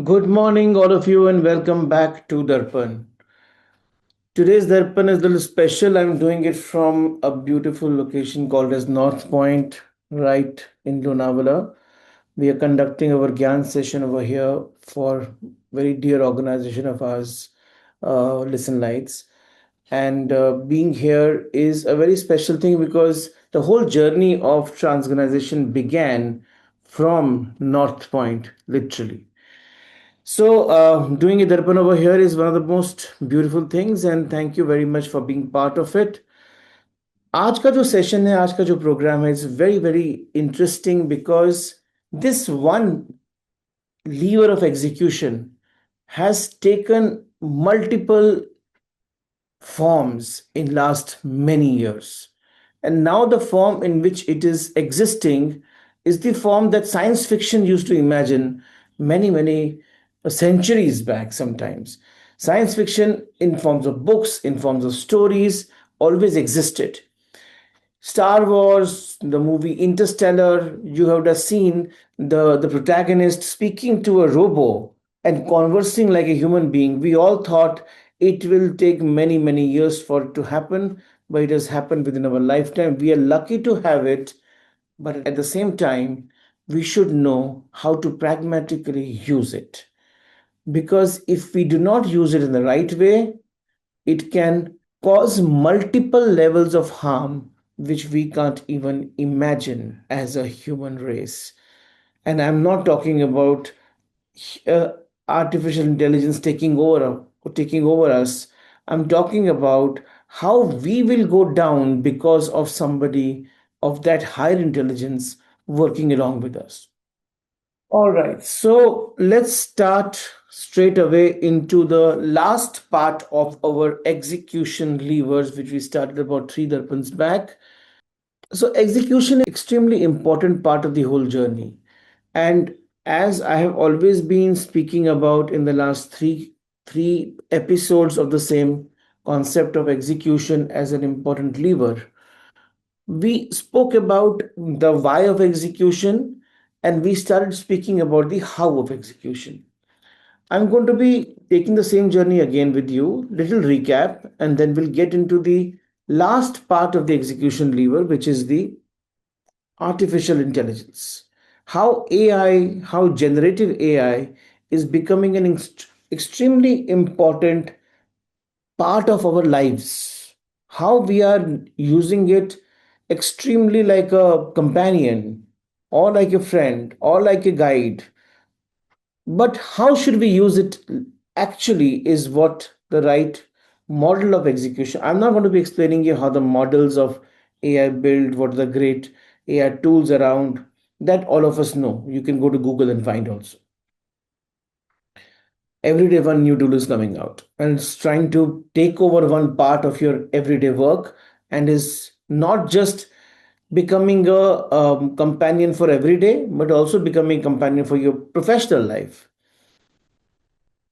Good morning, all of you, and welcome back to Darpan. Today's Darpan is a little special. I'm doing it from a beautiful location called as North Point, right in Lonavala. We are conducting our Gyan session over here for very dear organization of ours, Listen Lights. And being here is a very special thing because the whole journey of transorganization began from North Point, literally. Doing a Darpan over here is one of the most beautiful things, and thank you very much for being part of it. आज का जो session है, आज का जो programme है, is very very interesting because this one lever of execution has taken multiple forms in last many years, and now the form in which it is existing is the form that science fiction used to imagine many centuries back. Sometimes science fiction in forms of books, in forms of stories, always existed. Star Wars, the movie Interstellar, you have just seen the protagonist speaking to a robo and conversing like a human being. We all thought it will take many years for it to happen, but it has happened within our lifetime. We are lucky to have it, but at the same time, we should know how to pragmatically use it. Because if we do not use it in the right way, it can cause multiple levels of harm which we can't even imagine as a human race. And I'm not talking about uh, artificial intelligence taking over us. I'm talking about how we will go down because of somebody of that higher intelligence working along with us. All right, so let's start straight away into the last part of our execution levers, which we started about three darpans back. So, execution is extremely important part of the whole journey. And as I have always been speaking about in the last three episodes of the same concept of execution as an important lever, we spoke about the why of execution and we started speaking about the how of execution. I'm going to be taking the same journey again with you, little recap, and then we'll get into the last part of the execution lever, which is the artificial intelligence. How AI, how generative AI is becoming an extremely important part of our lives, how we are using it extremely like a companion or like a friend or like a guide. But how should we use it actually is what the right model of execution. I'm not going to be explaining you how the models of AI build, what are the great AI tools around. That all of us know. You can go to Google and find also. Every day one new tool is coming out and it's trying to take over one part of your everyday work and is not just becoming a companion for every day but also becoming a companion for your professional life.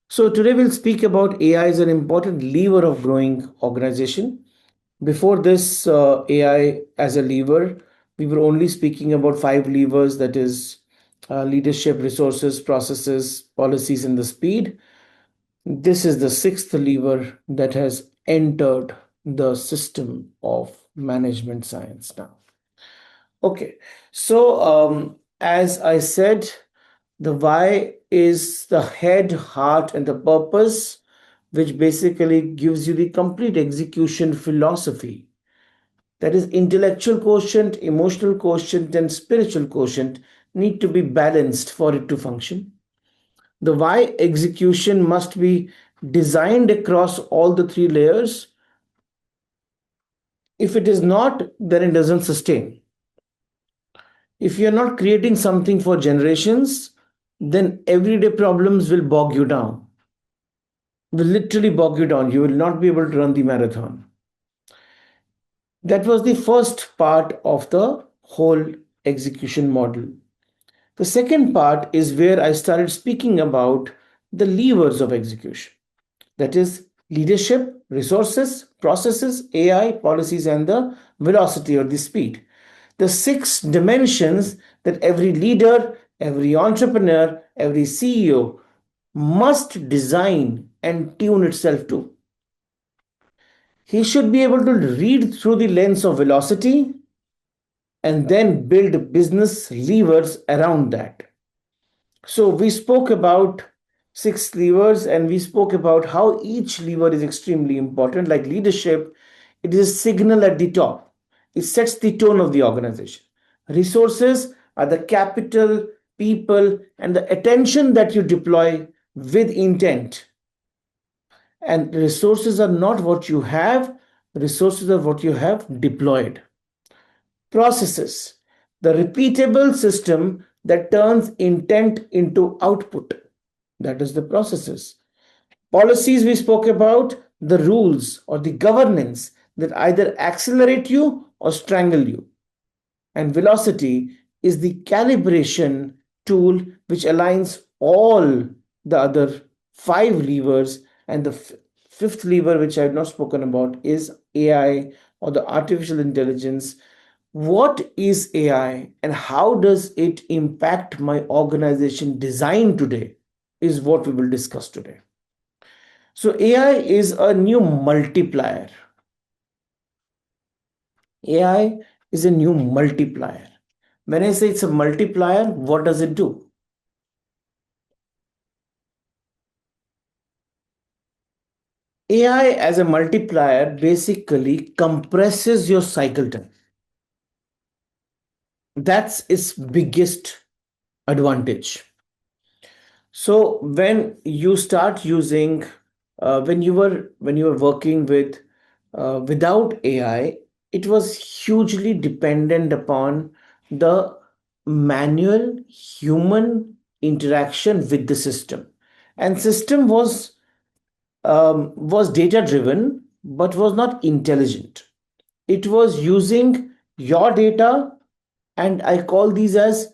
So today we'll speak about AI as an important lever of growing organization. Before this, AI as a lever, we were only speaking about five levers, that is leadership, resources, processes, policies, and the speed. This is the sixth lever that has entered the system of management science now. Okay, so as I said, the why is the head, heart, and the purpose, which basically gives you the complete execution philosophy. That is, intellectual quotient, emotional quotient, and spiritual quotient need to be balanced for it to function. The why execution must be designed across all the three layers. If it is not, then it doesn't sustain. If you're not creating something for generations, then everyday problems will bog you down, will literally bog you down. You will not be able to run the marathon. That was the first part of the whole execution model. The second part is where I started speaking about the levers of execution. That is leadership, resources, processes, AI, policies, and the velocity or the speed. The six dimensions that every leader, every entrepreneur, every CEO must design and tune itself to. He should be able to read through the lens of velocity and then build business levers around that. So we spoke about six levers and we spoke about how each lever is extremely important. Like leadership, it is a signal at the top, it sets the tone of the organization. Resources are the capital, people, and the attention that you deploy with intent. And resources are not what you have, resources are what you have deployed. Processes, the repeatable system that turns intent into output. That is the processes. Policies, we spoke about the rules or the governance that either accelerate you or strangle you. And velocity is the calibration tool which aligns all the other five levers. And the fifth lever, which I have not spoken about, is AI or the artificial intelligence. What is AI and how does it impact my organization design today? Is what we will discuss today. So, AI is a new multiplier. AI is a new multiplier. When I say it's a multiplier, what does it do? AI as a multiplier basically compresses your cycle time. That's its biggest advantage. So when you start using, when you were working with without AI, it was hugely dependent upon the manual human interaction with the system, and system was data driven but was not intelligent. It was using your data, and I call these as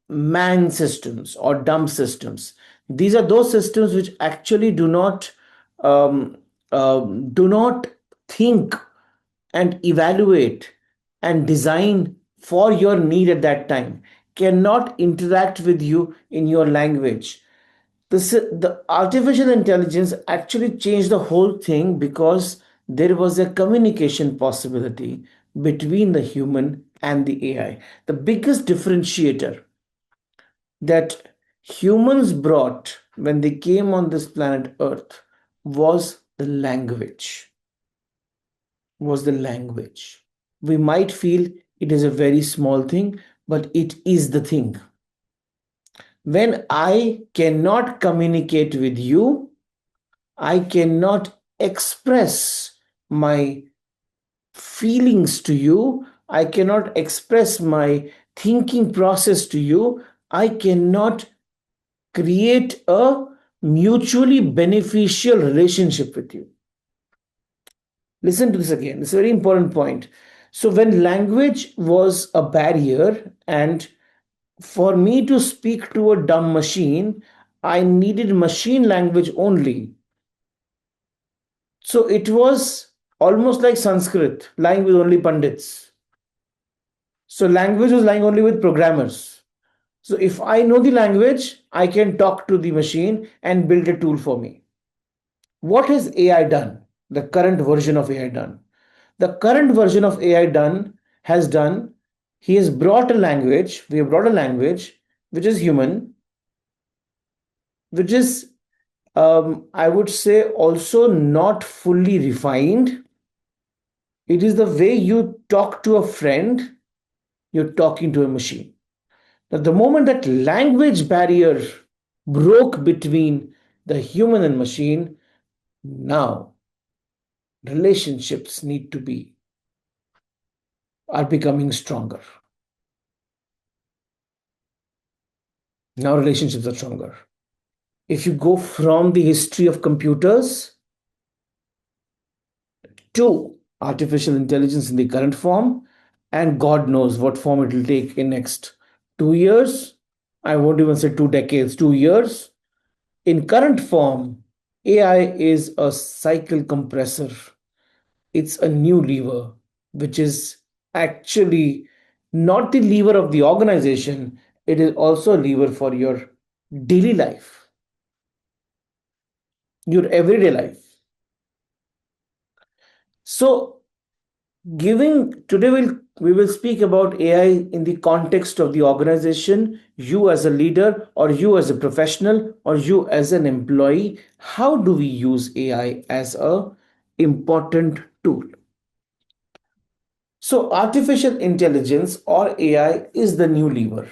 man systems or dumb systems. These are those systems which actually um, do not think and evaluate and design for your need at that time, cannot interact with you in your language. The artificial intelligence actually changed the whole thing because there was a communication possibility between the human and the AI. The biggest differentiator that humans brought when they came on this planet Earth was the language. Was the language. We might feel it is a very small thing, but it is the thing. When I cannot communicate with you, I cannot express my feelings to you. I cannot express my thinking process to you. I cannot create a mutually beneficial relationship with you. Listen to this again. It's a very important point. So, when language was a barrier, and for me to speak to a dumb machine, I needed machine language only. So it was almost like Sanskrit, lying with only Pandits. So language was lying only with programmers. So if I know the language, I can talk to the machine and build a tool for me. What has AI done? The current version of AI done. The current version of AI has done. He has brought a language. We have brought a language which is human, which is I would say also not fully refined. It is the way you talk to a friend, you're talking to a machine. Now, the moment that language barrier broke between the human and machine, now relationships need to be are becoming stronger. Now relationships are stronger. If you go from the history of computers to artificial intelligence in the current form, and God knows what form it will take in next 2 years. I won't even say 2 decades, 2 years. In current form, AI is a cycle compressor. It's a new lever, which is actually not the lever of the organization, it is also a lever for your daily life. your everyday life. So, giving today we will speak about AI in the context of the organization, you as a leader, or you as a professional, or you as an employee. How do we use AI as a important tool? So, artificial intelligence or AI is the new lever.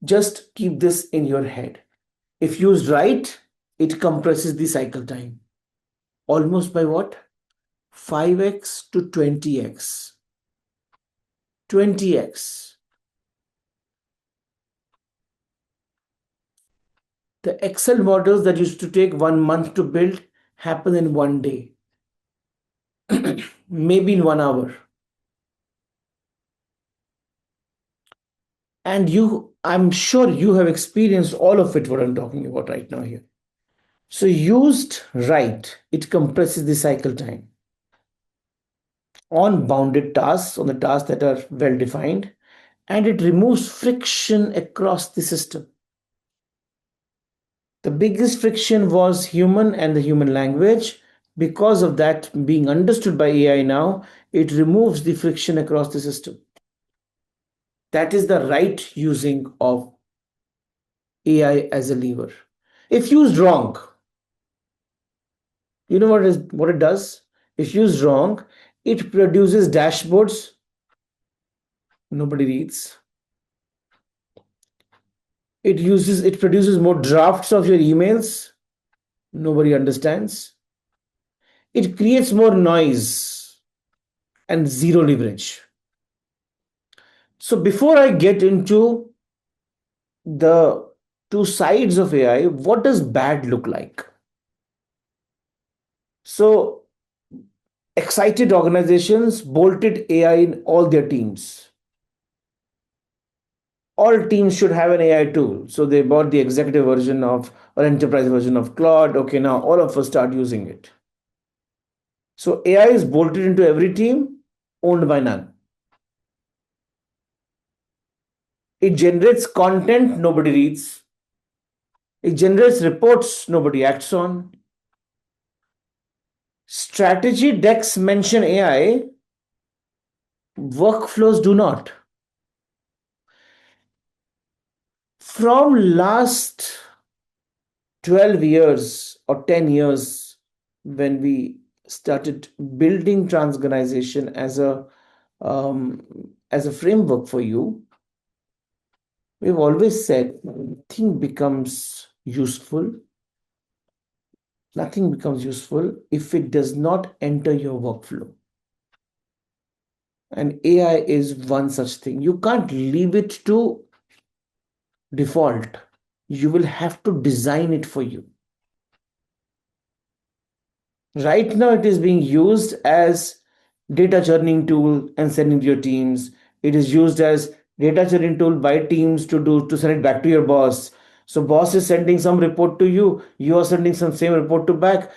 Just keep this in your head. If used right, it compresses the cycle time almost by what? 5x to 20x. 20x. The Excel models that used to take 1 month to build happen in 1 day, maybe in 1 hour. And I'm sure you have experienced all of it, what I'm talking about right now here. So, used right, it compresses the cycle time on bounded tasks, on the tasks that are well defined, and it removes friction across the system. The biggest friction was human and the human language. Because of that being understood by AI now, it removes the friction across the system. That is the right using of AI as a lever. If used wrong, you know what it does? If used wrong, it produces dashboards nobody reads. It produces more drafts of your emails nobody understands. It creates more noise and zero leverage. So before I get into the two sides of AI, what does bad look like? So excited organizations bolted AI in all their teams. All teams should have an AI tool. So they bought the executive version of or enterprise version of Claude. Okay, now all of us start using it. So AI is bolted into every team, owned by none. It generates content nobody reads. It generates reports nobody acts on. Strategy decks mention AI, workflows do not. From last 12 years or 10 years, when we started building transorganization as a framework for you, we've always said nothing becomes useful. Nothing becomes useful if it does not enter your workflow. And AI is one such thing. You can't leave it to default. You will have to design it for you. Right now, it is being used as data churning tool and sending to your teams. It is used as data churning tool by teams to send it back to your boss. So boss is sending some report to you. You are sending some same report to back.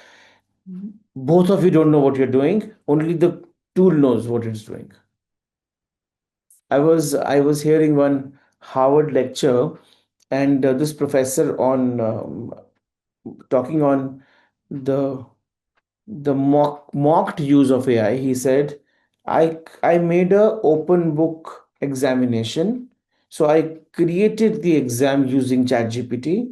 Both of you don't know what you're doing. Only the tool knows what it's doing. I was hearing one Harvard lecture, and this professor on talking on the mocked use of AI. He said, I made a open book examination. So I created the exam using ChatGPT.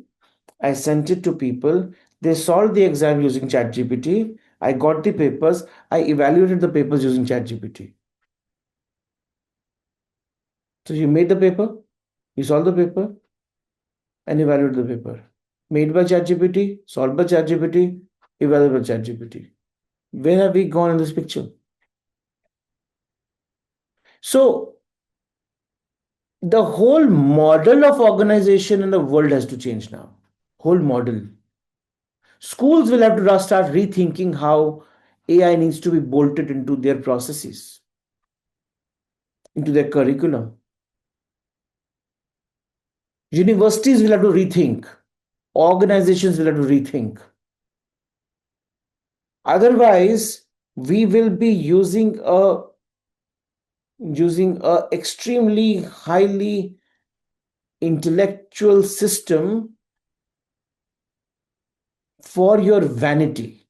I sent it to people. They solved the exam using ChatGPT. I got the papers. I evaluated the papers using ChatGPT. So you made the paper, you solved the paper, and evaluated the paper. Made by ChatGPT, solved by ChatGPT, evaluated by ChatGPT. Where have we gone in this picture? So the whole model of organization in the world has to change now. Whole model. Schools will have to start rethinking how AI needs to be bolted into their processes, into their curriculum. Universities will have to rethink. Organizations will have to rethink. Otherwise, we will be using a extremely highly intellectual system for your vanity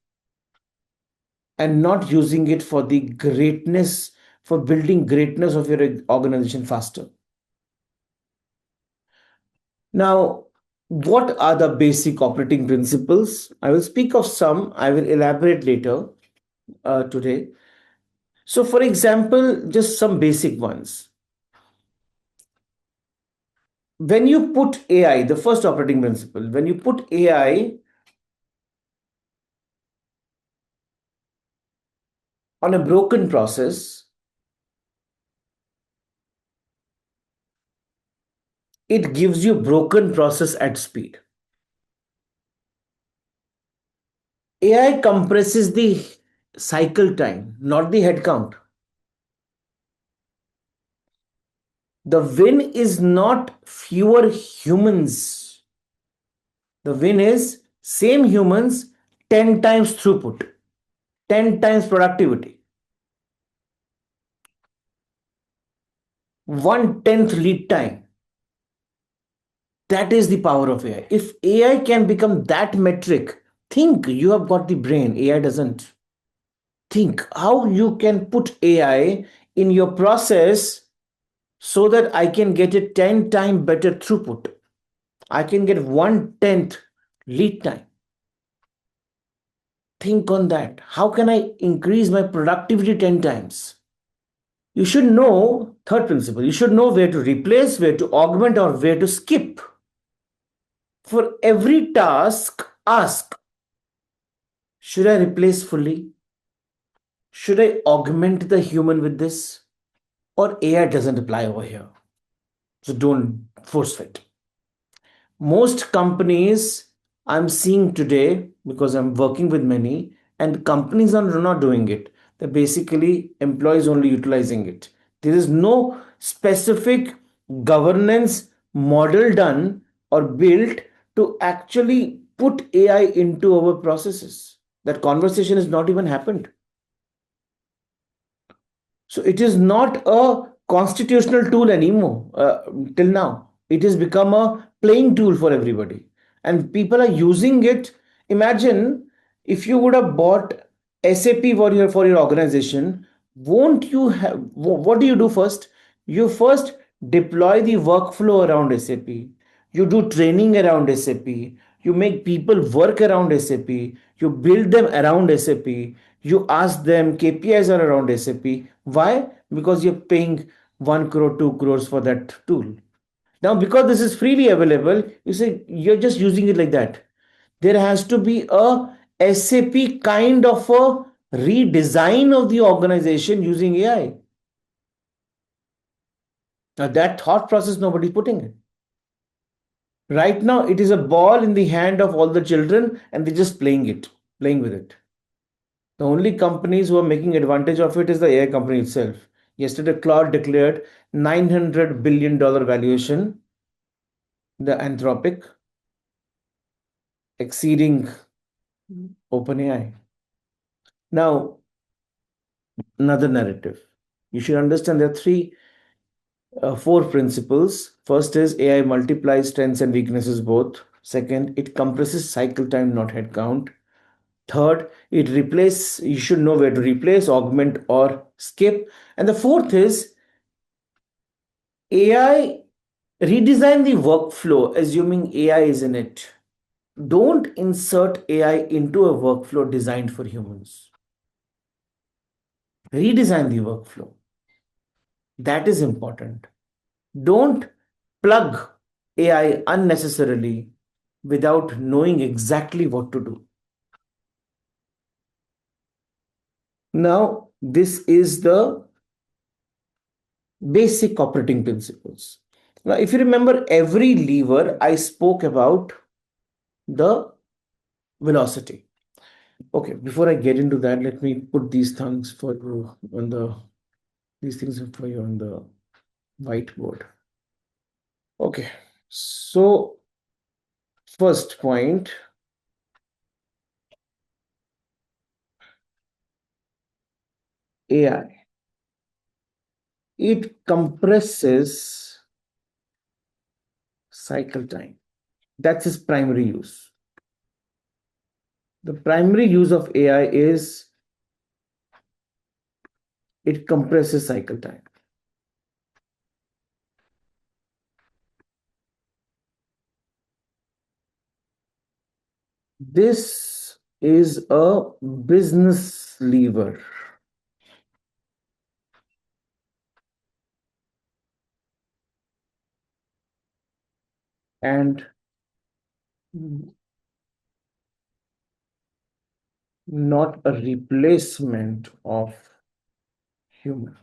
and not using it for the greatness, for building greatness of your organization faster. Now, what are the basic operating principles? I will speak of some, I will elaborate later today. So, for example, just some basic ones. When you put AI, the first operating principle, when you put AI on a broken process, it gives you broken process at speed. AI compresses the cycle time, not the head count. The win is not fewer humans. The win is same humans, 10 times throughput, 10 times productivity, 1/10 lead time. That is the power of AI. If AI can become that metric, think you have got the brain, AI doesn't. Think how you can put AI in your process so that I can get a 10 time better throughput. I can get 1/10 lead time. Think on that. How can I increase my productivity 10 times? You should know, third principle, you should know where to replace, where to augment, or where to skip. For every task, ask, should I replace fully? Should I augment the human with this? Or AI doesn't apply over here. So don't force fit. Most companies I'm seeing today, because I'm working with many, and companies are not doing it. They're basically employees only utilizing it. There is no specific governance model done or built to actually put AI into our processes. That conversation has not even happened. So it is not a constitutional tool anymore till now. It has become a playing tool for everybody. And people are using it. Imagine if you would have bought SAP for your organization, won't you have, what do you do first? You first deploy the workflow around SAP. You do training around SAP. You make people work around SAP. You build them around SAP. You ask them KPIs are around SAP. Why? Because you're paying 1 crore, 2 crores for that tool. Now, because this is freely available, you say you're just using it like that. There has to be a SAP kind of a redesign of the organization using AI. Now, that thought process nobody's putting it. Right now, it is a ball in the hand of all the children and they're just playing with it. The only companies who are making advantage of it is the AI company itself. Yesterday, Claude declared $900 billion valuation, the Anthropic, exceeding OpenAI. Now, another narrative. You should understand there are four principles. First is AI multiplies strengths and weaknesses both. Second, it compresses cycle time, not head count. Third, you should know where to replace, augment, or skip. And the fourth is AI redesign the workflow, assuming AI is in it. Don't insert AI into a workflow designed for humans. Redesign the workflow. That is important. Don't plug AI unnecessarily without knowing exactly what to do. Now, this is the basic operating principles. Now, if you remember every lever, I spoke about the velocity. Okay, before I get into that, let me put these things for you on these things for you on the whiteboard. Okay, so first point, AI. It compresses cycle time. That's its primary use. The primary use of AI is it compresses cycle time. This is a business lever. And not a replacement of human.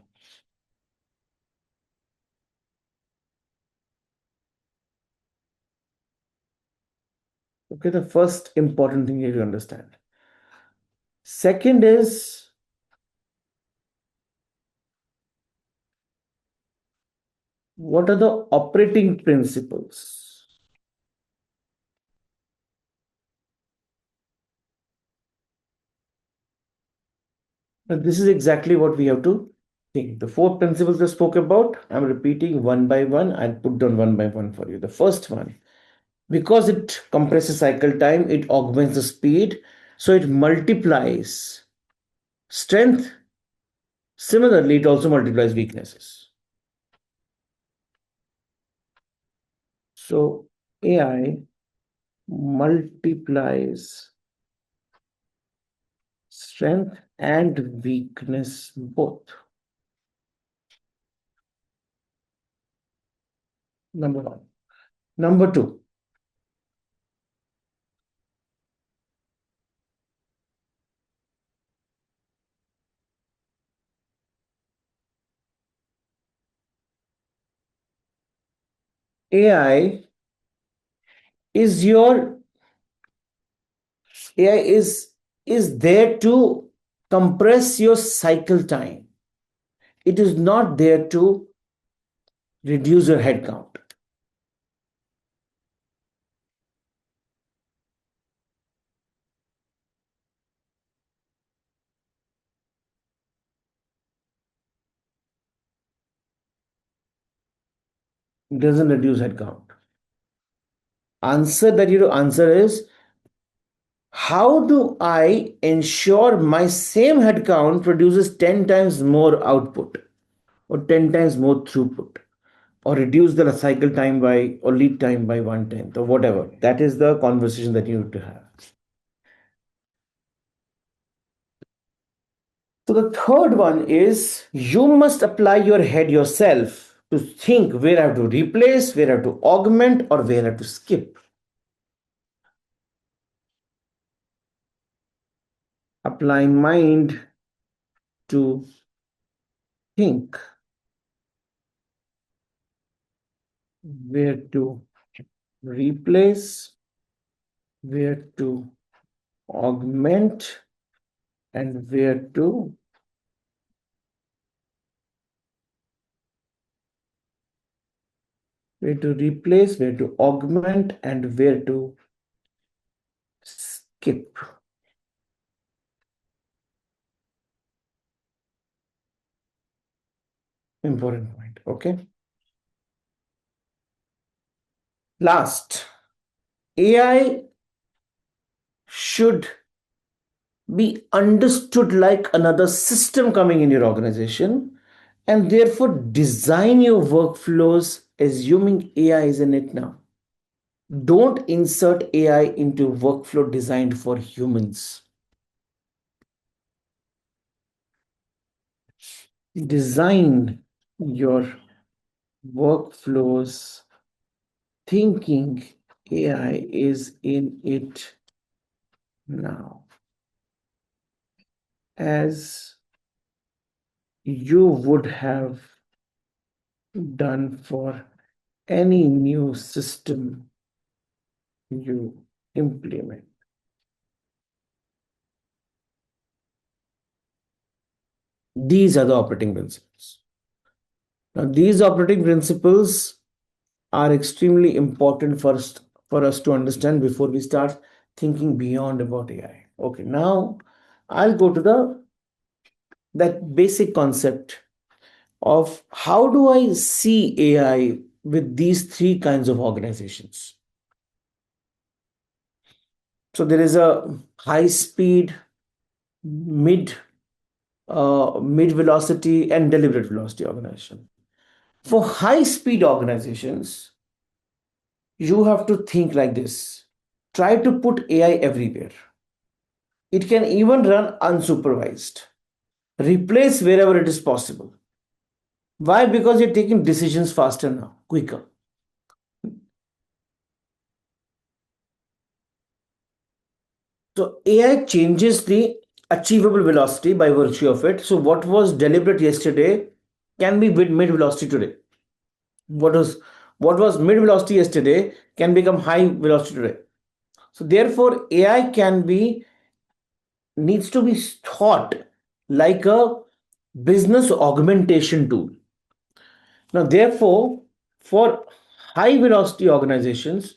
Okay, the first important thing you have to understand. Second is what are the operating principles? Now, this is exactly what we have to think. The four principles I spoke about, I'm repeating one by one. I'll put down one by one for you. The first one, because it compresses cycle time, it augments the speed, so it multiplies strength. Similarly, it also multiplies weaknesses. So AI multiplies strength and weakness both. Number one. Number two, AI is your AI is there to compress your cycle time. It is not there to reduce your head count. It doesn't reduce head count. Answer that you to answer is how do I ensure my same head count produces 10 times more output or 10 times more throughput or reduce the cycle time by or lead time by 1/10 or whatever? That is the conversation that you need to have. So the third one is you must apply your head yourself to think where I have to replace, where I have to augment, or where I have to skip. Apply mind to think where to replace, where to augment, and where to replace, where to augment, and where to skip. Important point. Okay. Last, AI should be understood like another system coming in your organization, and therefore design your workflows assuming AI is in it now. Don't insert AI into workflow designed for humans. Design your workflows thinking AI is in it now, as you would have done for any new system you implement. These are the operating principles. Now, these operating principles are extremely important for us to understand before we start thinking beyond about AI. Okay, now I'll go to the that basic concept of how do I see AI with these three kinds of organizations. So there is a high speed, mid mid velocity, and deliberate velocity organization. For high speed organizations, you have to think like this. Try to put AI everywhere. It can even run unsupervised. Replace wherever it is possible. Why? Because you're taking decisions faster now, quicker. So AI changes the achievable velocity by virtue of it. So what was deliberate yesterday can be mid velocity today. What was what was mid velocity yesterday can become high velocity today. So therefore, AI can be needs to be thought like a business augmentation tool. Now, therefore, for high velocity organizations,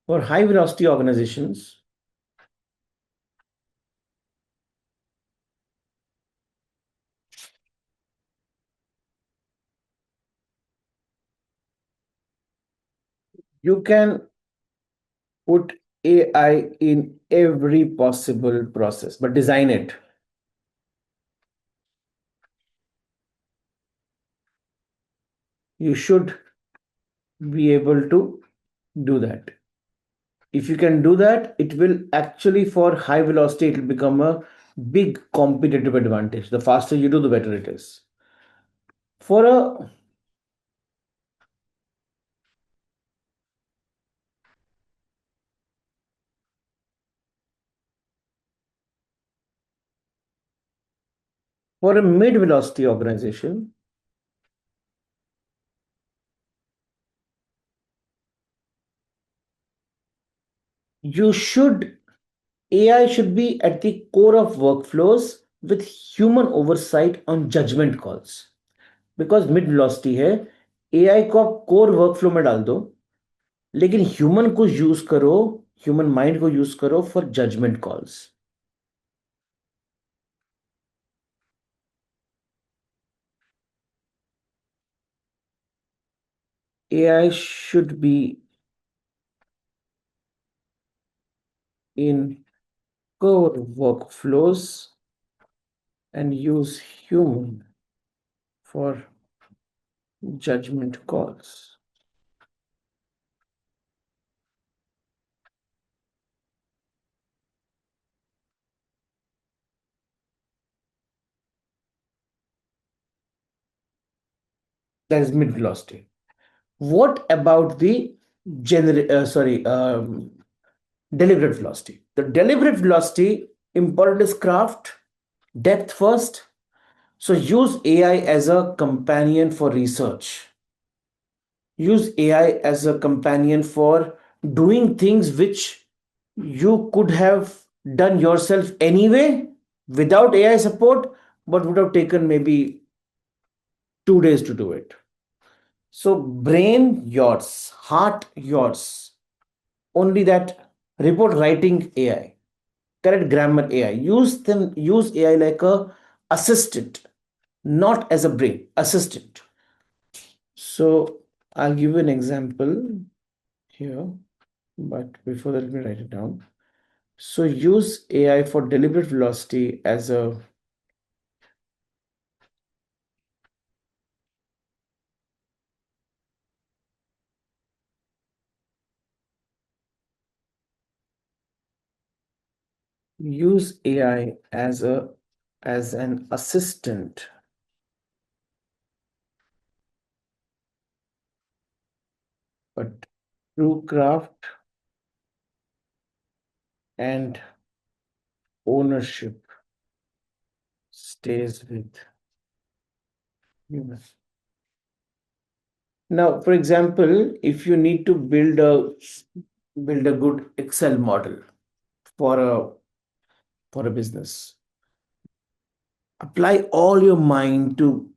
for high velocity organizations, you can put AI in every possible process, but design it. You should be able to do that. If you can do that, it will actually, for high velocity, it will become a big competitive advantage. The faster you do, the better it is. For a for a mid velocity organization, you should AI should be at the core of workflows with human oversight on judgment calls. Because mid velocity है, AI को आप core workflow में डाल दो, लेकिन human को use करो, human mind को यूज करो for judgement calls. AI should be in core workflows and use human for judgment calls. That is mid velocity. What about the deliberate velocity? The deliberate velocity important is craft, depth first. So use AI as a companion for research. Use AI as a companion for doing things which you could have done yourself anyway without AI support, but would have taken maybe 2 days to do it. So brain yours, heart yours. Only that report writing AI, correct grammar AI. Use AI like a assistant, not as a brain assistant. So I'll give you an example here, but before that, let me write it down. So use AI for deliberate velocity as a use AI as an assistant, but true craft and ownership stays with humans. Now, for example, if you need to build a good Excel model for a business, apply all your mind to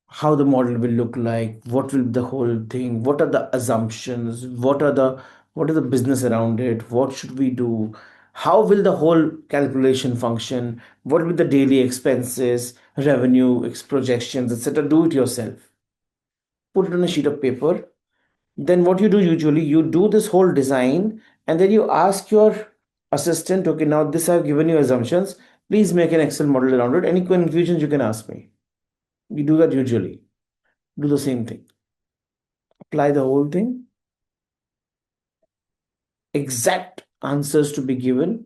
how the model will look like, what will be the whole thing, what are the assumptions, what are the business around it, what should we do, how will the whole calculation function, what will be the daily expenses, revenue projections, etc. Do it yourself. Put it on a sheet of paper, Then what you do usually, you do this whole design and then you ask your assistant, okay, now this I've given you assumptions. Please make an Excel model around it. Any confusions you can ask me. You do that usually. Do the same thing. Apply the whole thing. Exact answers to be given.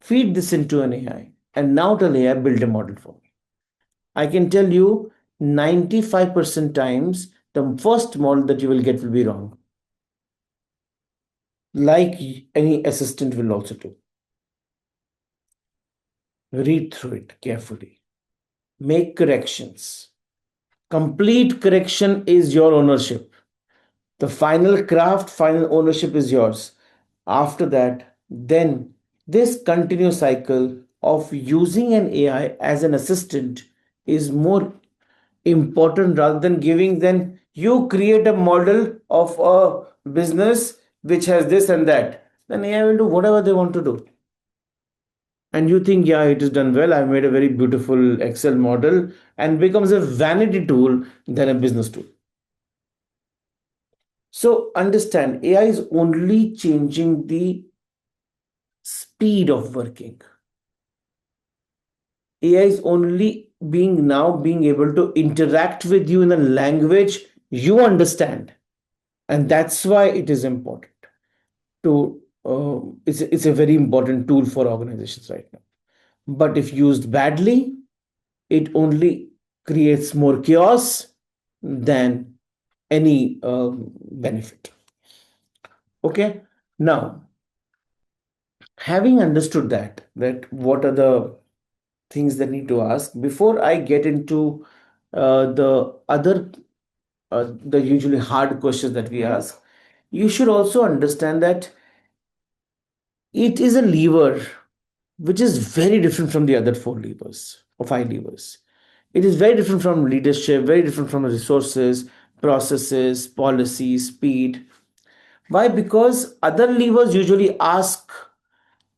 Feed this into an AI. And now tell AI, build a model for me. I can tell you 95% times the first model that you will get will be wrong. Like any assistant will also do. Read through it carefully. Make corrections. Complete correction is your ownership. The final craft, final ownership is yours. After that, then this continuous cycle of using an AI as an assistant is more important rather than giving. Then you create a model of a business which has this and that. Then AI will do whatever they want to do. And you think, yeah, it is done well. I've made a very beautiful Excel model and becomes a vanity tool than a business tool. So understand, AI is only changing the speed of working. AI is only being able to interact with you in a language you understand, and that's why it is important to. It's a very important tool for organizations right now. But if used badly, it only creates more chaos than any benefit. Okay, now having understood that what are the things that need to ask before I get into the other the usually hard questions that we ask, you should also understand that it is a lever which is very different from the other four levers or five levers. It is very different from leadership, very different from resources, processes, policy, speed. Why? Because other levers usually ask,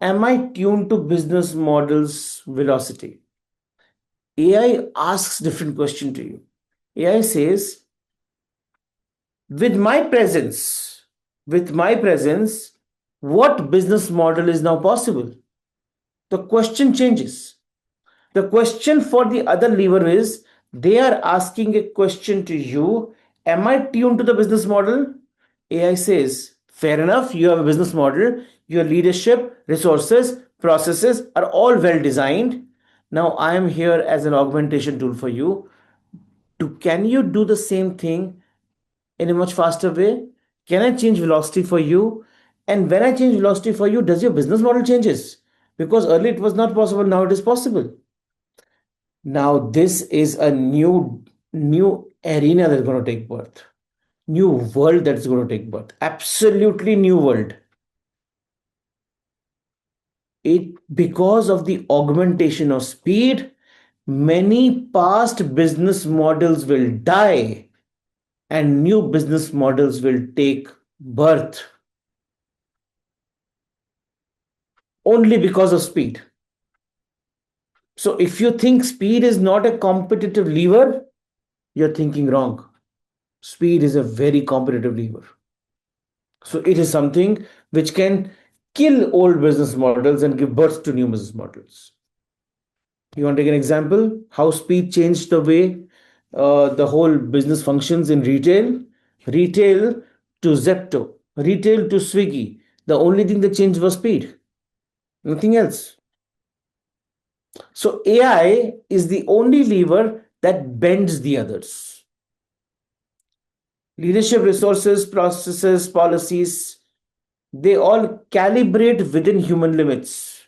am I tuned to business models velocity? AI asks different question to you. AI says, with my presence, what business model is now possible? The question changes. The question for the other lever is they are asking a question to you. Am I tuned to the business model? AI says, fair enough, you have a business model. Your leadership, resources, processes are all well designed. Now I am here as an augmentation tool for you. Can you do the same thing in a much faster way? Can I change velocity for you? And when I change velocity for you, does your business model changes? Because earlier it was not possible, now it is possible. Now this is a new arena that's going to take birth. New world that's going to take birth. Absolutely new world. It because of the augmentation of speed, many past business models will die and new business models will take birth only because of speed. So if you think speed is not a competitive lever, you're thinking wrong. Speed is a very competitive lever. So it is something which can kill old business models and give birth to new business models. You want to take an example? How speed changed the way the whole business functions in retail? Retail to Zepto, retail to Swiggy. The only thing that changed was speed, nothing else. So AI is the only lever that bends the others. Leadership, resources, processes, policies, they all calibrate within human limits.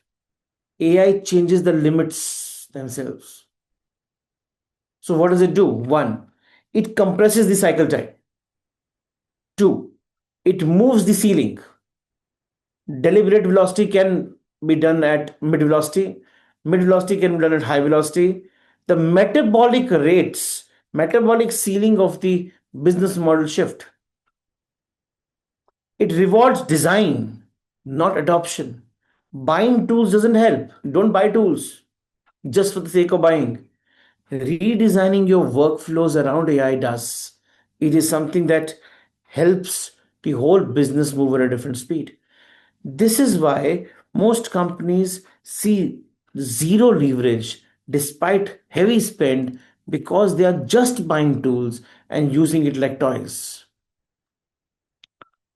AI changes the limits themselves. So, what does it do? One, it compresses the cycle time. Two, it moves the ceiling. Deliberate velocity can be done at mid velocity, mid velocity can be done at high velocity. The metabolic ceiling of the business model shift. It rewards design, not adoption. Buying tools doesn't help. Don't buy tools just for the sake of buying. Redesigning your workflows around AI does. It is something that helps the whole business move at a different speed. This is why most companies see zero leverage despite heavy spend, because they are just buying tools and using it like toys.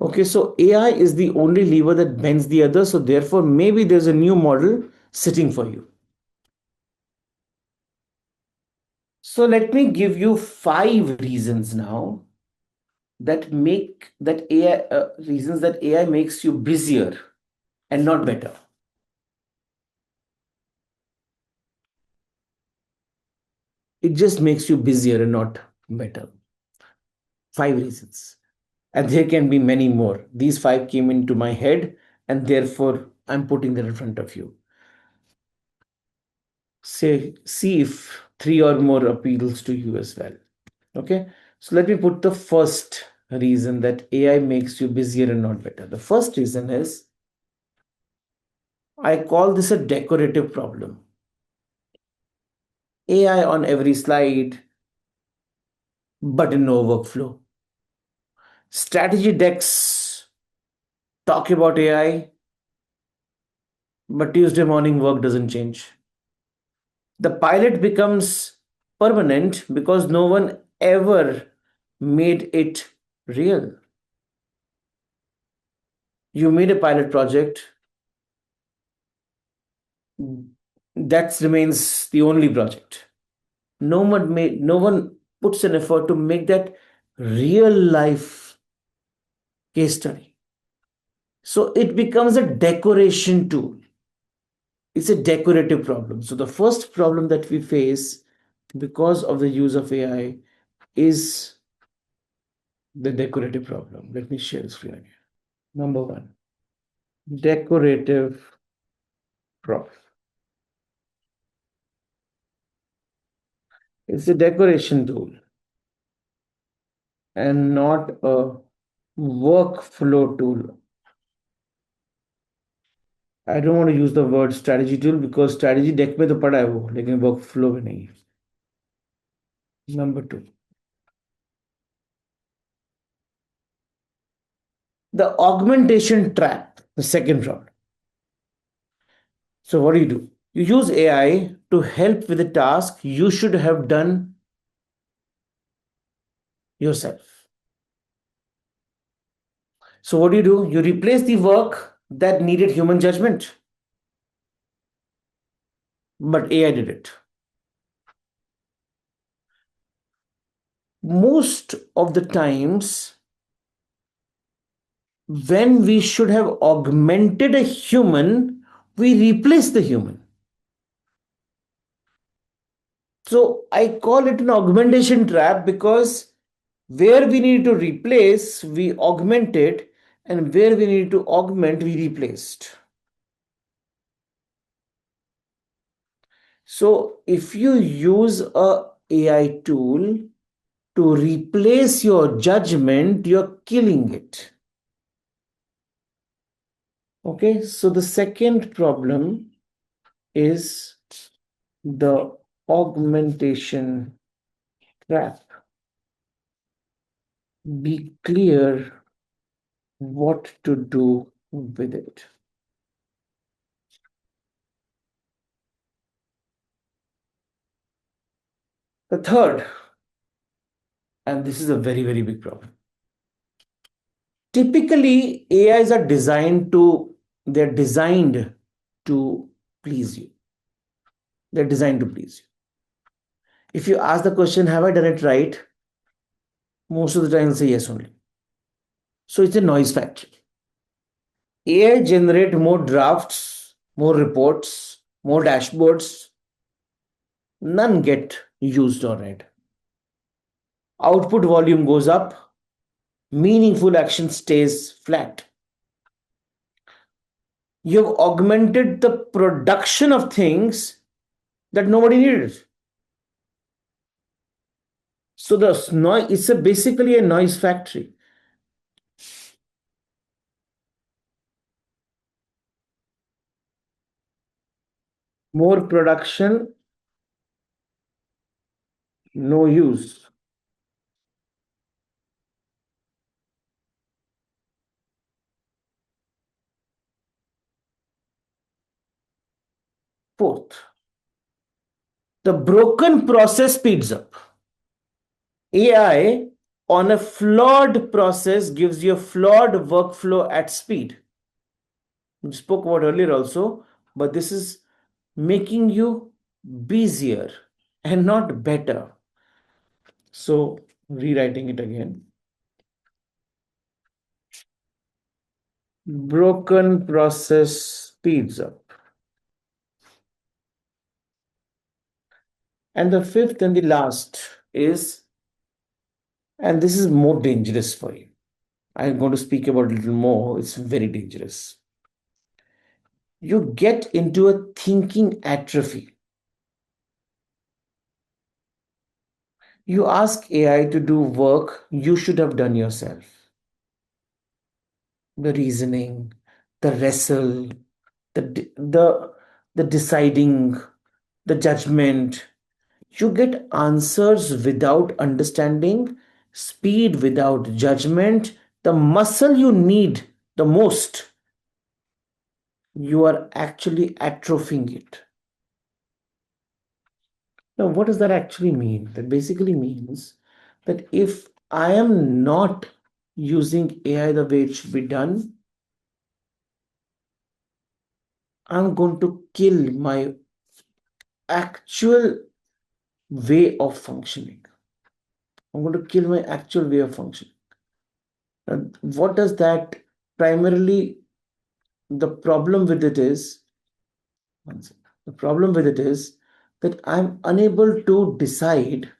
Okay, so AI is the only lever that bends the other, so therefore, maybe there's a new model sitting for you. So, let me give you five reasons now that make that AI reasons that AI makes you busier and not better. It just makes you busier and not better. Five reasons. And there can be many more. These five came into my head, and therefore I'm putting them in front of you. Say, see if three or more appeals to you as well. Okay. So let me put the first reason that AI makes you busier and not better. The first reason is, I call this a decorative problem. AI on every slide, but in no workflow. Strategy decks talk about AI, but Tuesday morning work doesn't change. The pilot becomes permanent because no one ever made it real. You made a pilot project, that remains the only project. No one puts an effort to make that real life case study. So it becomes a decoration tool. It's a decorative problem. So the first problem that we face because of the use of AI is the decorative problem. Let me share the screen again. Number one, decorative problem. It's a decoration tool and not a workflow tool. I don't want to use the word strategy tool because strategy deck में तो पड़ा है वो, लेकिन workflow में नहीं है. Number two, the augmentation trap. The second problem. So what do? You use AI to help with a task you should have done yourself. So what do? You replace the work that needed human judgment, but AI did it. Most of the times, when we should have augmented a human, we replace the human. So I call it an augmentation trap because where we need to replace, we augmented, and where we need to augment, we replaced. So if you use a AI tool to replace your judgment, you're killing it. Okay, so the second problem is the augmentation trap. Be clear what to do with it. The third, and this is a very, very big problem. Typically, AIs are they're designed to please you. They're designed to please you. If you ask the question, have I done it right? Most of the time, say yes only. So it's a noise factory. AI generate more drafts, more reports, more dashboards. None get used or read. Output volume goes up, meaningful action stays flat. You've augmented the production of things that nobody needed. So the noise, basically a noise factory. More production, no use. Fourth, the broken process speeds up. AI on a flawed process gives you a flawed workflow at speed. We spoke about earlier also, but this is making you busier and not better. So, rewriting it again. Broken process speeds up. And the fifth and the last is, and this is more dangerous for you. I'm going to speak about it a little more. It's very dangerous. You get into a thinking atrophy. You ask AI to do work you should have done yourself. The reasoning, the wrestle, the deciding, the judgment. You get answers without understanding, speed without judgment, the muscle you need the most. You are actually atrophying it. Now, what does that actually mean? That basically means that if I am not using AI the way it should be done, I'm going to kill my actual way of functioning. I'm going to kill my actual way of functioning. And what does that primarily, the problem with it is, the problem with it is that I'm unable to decide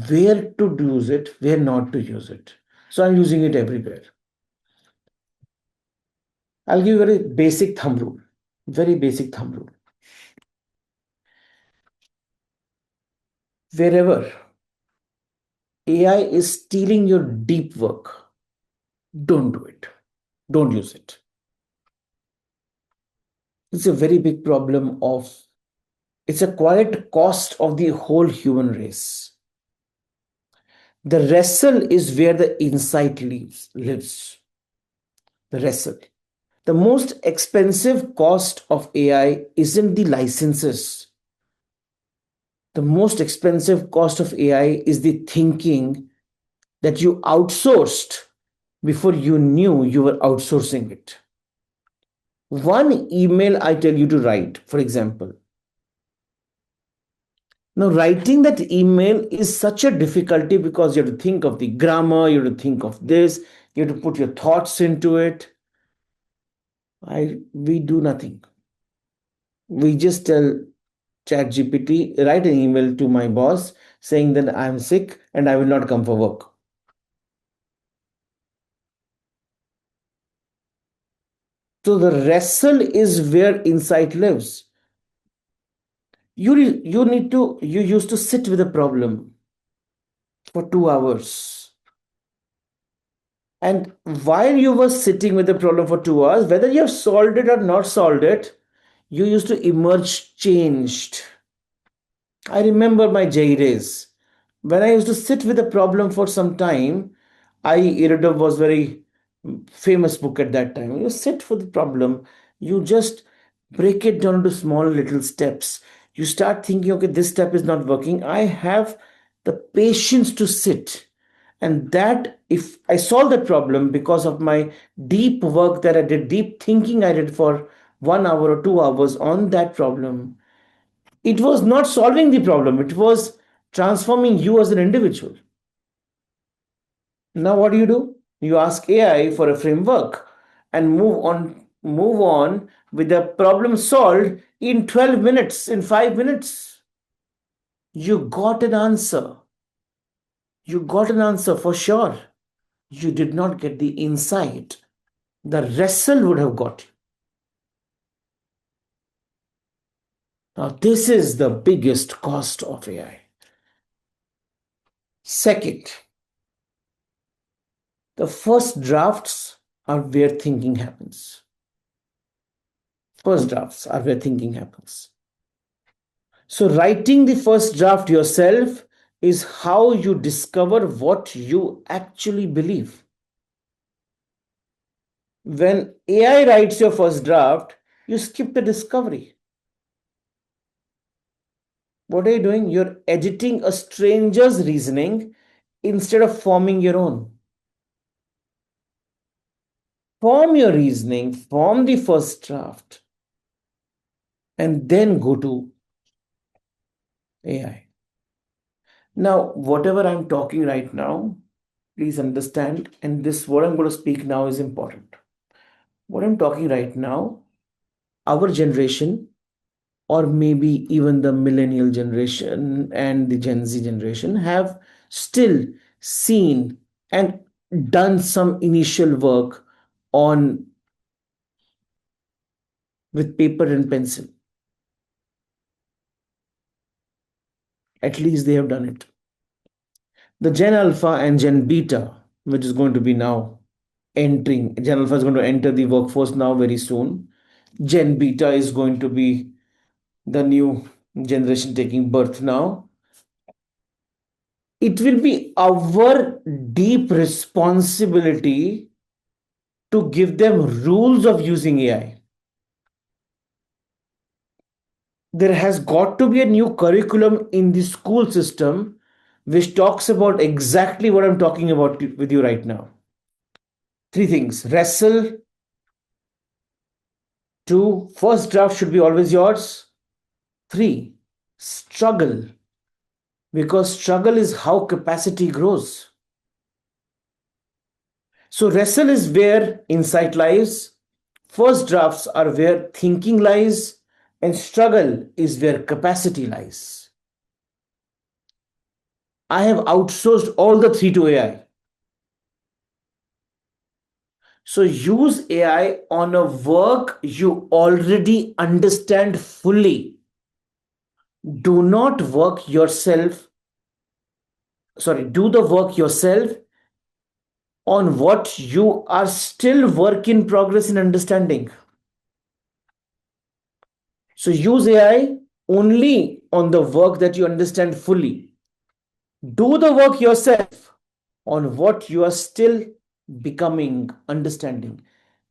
where to use it, where not to use it. So I'm using it everywhere. I'll give you a very basic thumb rule. Very basic thumb rule. Wherever AI is stealing your deep work, don't do it. Don't use it. It's a very big problem of, it's a quiet cost of the whole human race. The wrestle is where the insight lives. The wrestle. The most expensive cost of AI isn't the licenses. The most expensive cost of AI is the thinking that you outsourced before you knew you were outsourcing it. One email I tell you to write, for example. Now, writing that email is such a difficulty because you have to think of the grammar, you have to think of this, you have to put your thoughts into it. We do nothing. We just tell ChatGPT, write an email to my boss saying that I'm sick and I will not come for work. So the wrestle is where insight lives. You used to sit with a problem for 2 hours. And while you were sitting with the problem for 2 hours, whether you have solved it or not solved it, you used to emerge changed. I remember my J days. When I used to sit with a problem for some time, I Iridov was very famous book at that time. You sit for the problem, you just break it down to small little steps. You start thinking, okay, this step is not working. I have the patience to sit. And that, if I solve that problem because of my deep work that I did, deep thinking I did for 1 hour or 2 hours on that problem, it was not solving the problem, it was transforming you as an individual. Now what do? You ask AI for a framework and move on with the problem solved in 12 minutes, in 5 minutes. You got an answer. You got an answer for sure. You did not get the insight. The wrestle would have got you. Now, this is the biggest cost of AI. Second, the first drafts are where thinking happens. First drafts are where thinking happens. So, writing the first draft yourself is how you discover what you actually believe. When AI writes your first draft, you skip the discovery. What are you doing? You're editing a stranger's reasoning instead of forming your own. Form your reasoning, form the first draft, and then go to AI. Now, whatever I'm talking right now, please understand, and this what I'm going to speak now is important. What I'm talking right now, our generation, or maybe even the millennial generation and the Gen Z generation, have still seen and done some initial work on with paper and pencil. At least they have done it. The Gen Alpha and Gen Beta, which is going to be now entering, Gen Alpha is going to enter the workforce now very soon. Gen Beta is going to be the new generation taking birth now. It will be our deep responsibility to give them rules of using AI. There has got to be a new curriculum in the school system which talks about exactly what I'm talking about with you right now. Three things: wrestle, two, first draft should be always yours, three, struggle, because struggle is how capacity grows. So, wrestle is where insight lies, first drafts are where thinking lies, and struggle is where capacity lies. I have outsourced all the three to AI. So use AI on a work you already understand fully. Do not work yourself, sorry, do the work yourself on what you are still work in progress in understanding. So use AI only on the work that you understand fully. Do the work yourself on what you are still becoming, understanding.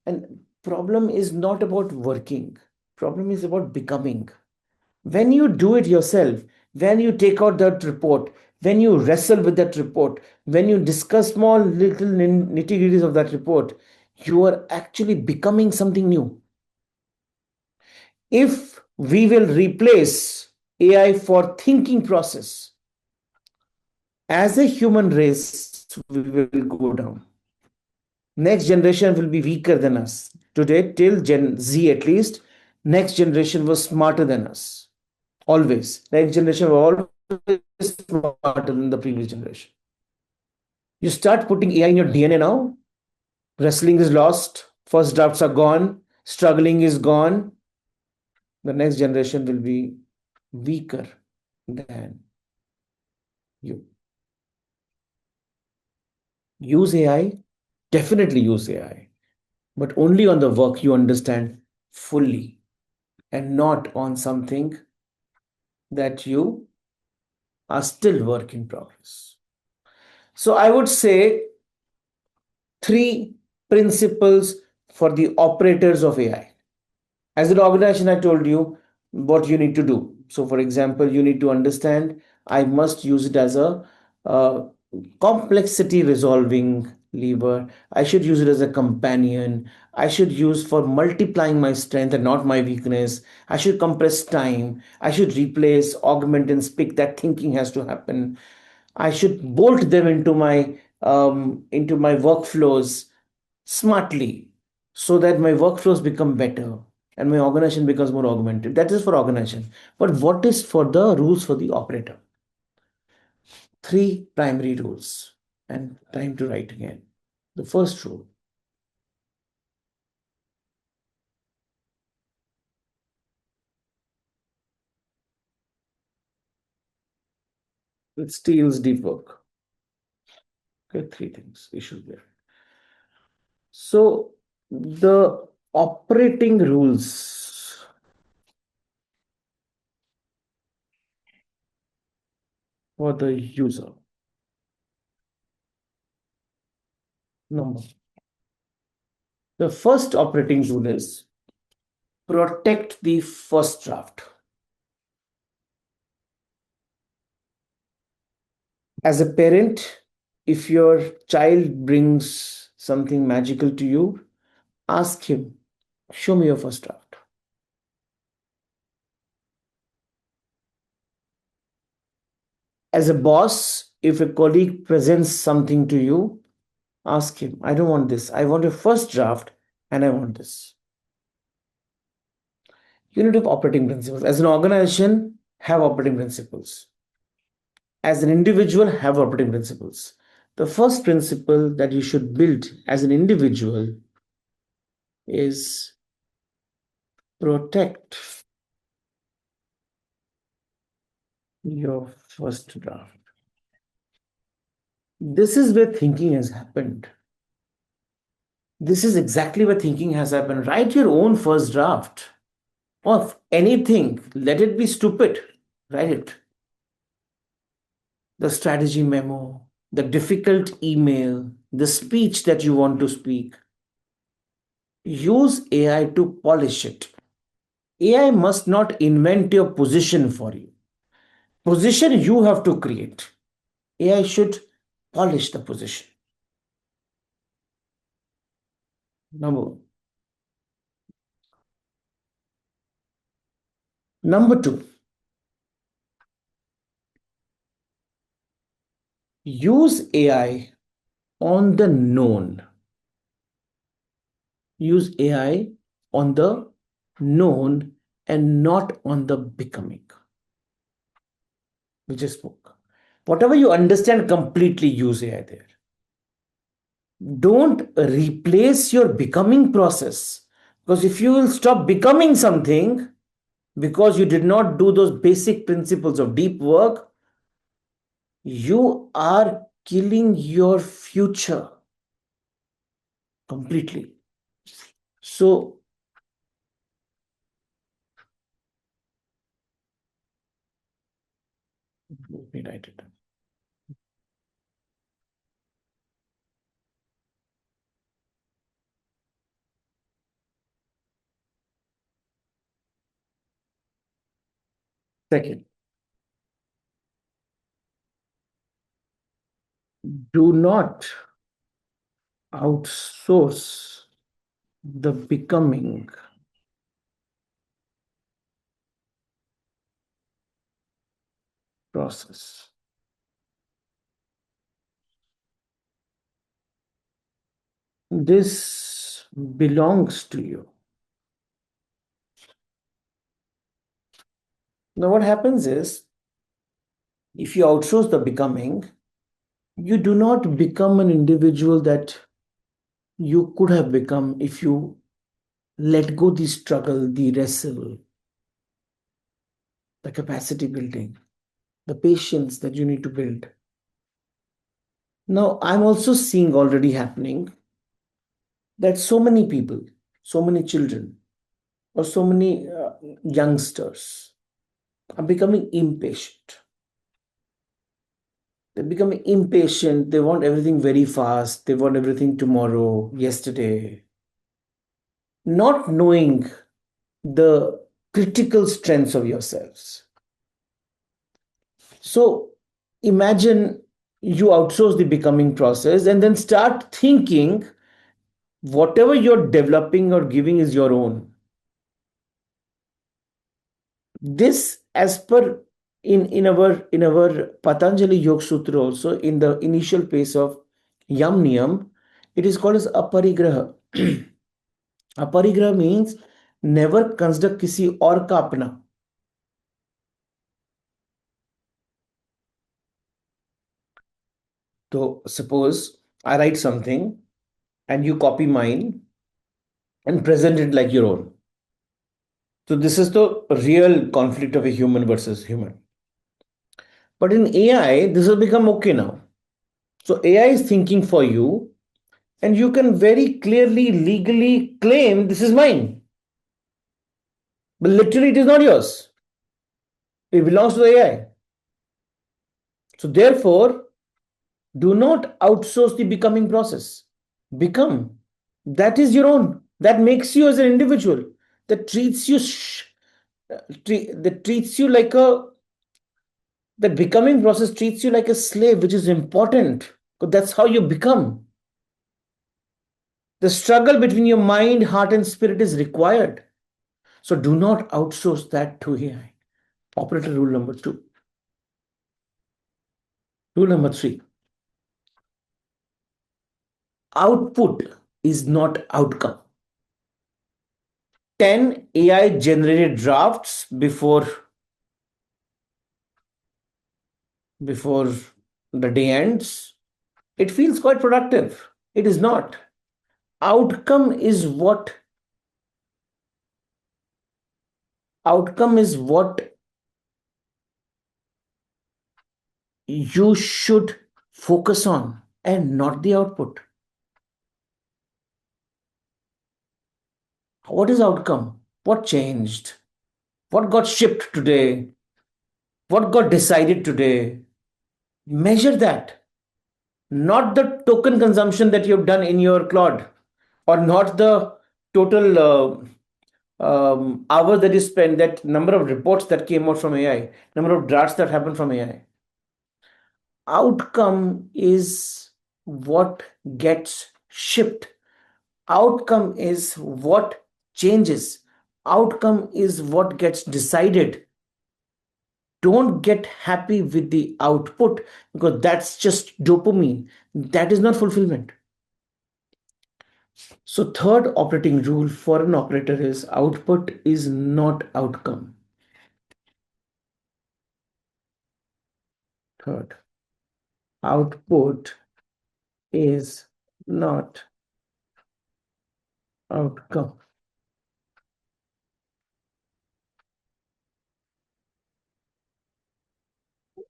And problem is not about working. Problem is about becoming. When you do it yourself, when you take out that report, when you wrestle with that report, when you discuss small little nitty gritties of that report, you are actually becoming something new. If we will replace AI for thinking process, as a human race, we will go down. Next generation will be weaker than us. Today, till Gen Z at least, next generation was smarter than us. Always. Next generation was always smarter than the previous generation. You start putting AI in your DNA now. Wrestling is lost. First drafts are gone. Struggling is gone. The next generation will be weaker than you. Use AI. Definitely use AI. But only on the work you understand fully and not on something that you are still work in progress. So I would say three principles for the operators of AI. As an organization, I told you what you need to do. So, for example, you need to understand I must use it as a uh, complexity resolving lever. I should use it as a companion. I should use for multiplying my strength and not my weakness. I should compress time. I should replace, augment, and speak. That thinking has to happen. I should bolt them into my workflows smartly so that my workflows become better and my organization becomes more augmented. That is for organization. But what is for the rules for the operator? Three primary rules. And time to write again. The first rule: it steals deep work. Okay, three things issues there. So the operating rules for the user. Number. The first operating rule is protect the first draft. As a parent, if your child brings something magical to you, ask him, show me your first draft. As a boss, if a colleague presents something to you, ask him, I don't want this. I want a first draft and I want this. You need to have operating principles. As an organization, have operating principles. As an individual, have operating principles. The first principle that you should build as an individual is protect your first draft. This is where thinking has happened. This is exactly where thinking has happened. Write your own first draft of anything. Let it be stupid. Write it. The strategy memo, the difficult email, the speech that you want to speak. Use AI to polish it. AI must not invent your position for you. Position you have to create. AI should polish the position. Number one. Number two, use AI on the known. Use AI on the known and not on the becoming. We just spoke. Whatever you understand completely, use AI there. Don't replace your becoming process. Because if you will stop becoming something because you did not do those basic principles of deep work, you are killing your future completely. So, let me write it down. Second, do not outsource the becoming process. This belongs to you. Now, what happens is if you outsource the becoming, you do not become an individual that you could have become if you let go the struggle, the wrestle, the capacity building, the patience that you need to build. Now, I'm also seeing already happening that so many people, so many children, or so many youngsters are becoming impatient. They're becoming impatient. They want everything very fast. They want everything tomorrow, yesterday, not knowing the critical strengths of yourselves. So imagine you outsource the becoming process and then start thinking whatever you're developing or giving is your own. This, as per in our Patanjali Yoga Sutra, also in the initial phase of Yam Niyam, it is called as aparigraha. अपरिग्रह means never consider किसी और का अपना. So suppose I write something and you copy mine and present it like your own. So this is the real conflict of a human versus human. But in AI, this has become okay now. So AI is thinking for you, and you can very clearly, legally claim this is mine. But literally, it is not yours. It belongs to the AI. So therefore, do not outsource the becoming process. Become. That is your own. That makes you as an individual. That treats you that treats you like a That becoming process treats you like a slave, which is important because that's how you become. The struggle between your mind, heart, and spirit is required. So do not outsource that to AI. Operator rule number two. Rule number three, output is not outcome. 10 AI generated drafts before the day ends. It feels quite productive. It is not. Outcome is what outcome is what you should focus on and not the output. What is outcome? What changed? What got shipped today? What got decided today? Measure that, not the token consumption that you've done in your cloud, or not the total hours that you spend, that number of reports that came out from AI, number of drafts that happened from AI. Outcome is what gets shipped. Outcome is what changes. Outcome is what gets decided. Don't get happy with the output because that's just dopamine. That is not fulfillment. So, third operating rule for an operator is output is not outcome. Third, output is not outcome.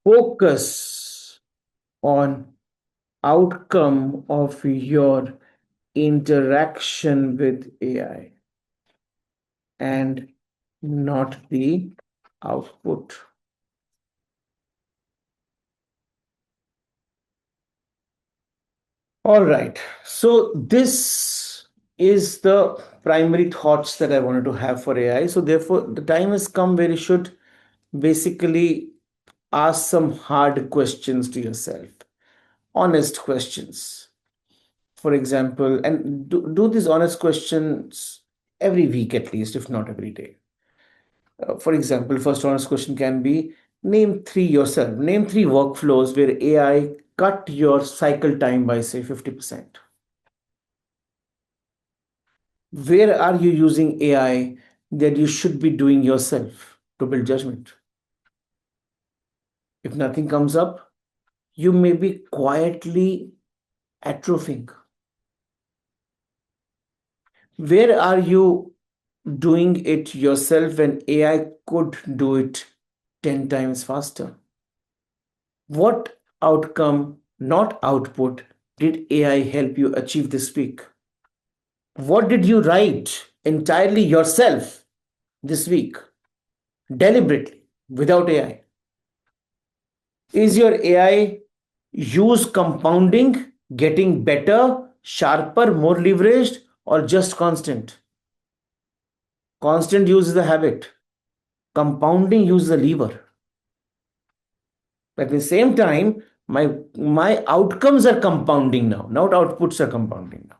Focus on outcome of your interaction with AI and not the output. All right. So this is the primary thoughts that I wanted to have for AI. So therefore, the time has come where you should basically ask some hard questions to yourself, honest questions. For example, and do these honest questions every week at least, if not every day. For example, first honest question can be name three workflows where AI cut your cycle time by say 50%. Where are you using AI that you should be doing yourself to build judgment? If nothing comes up, you may be quietly atrophying. Where are you doing it yourself when AI could do it 10 times faster? What outcome, not output, did AI help you achieve this week? What did you write entirely yourself this week, deliberately, without AI? Is your AI use compounding, getting better, sharper, more leveraged, or just constant? Constant use is a habit, compounding use is a lever. But at the same time, my outcomes are compounding now, not outputs are compounding now.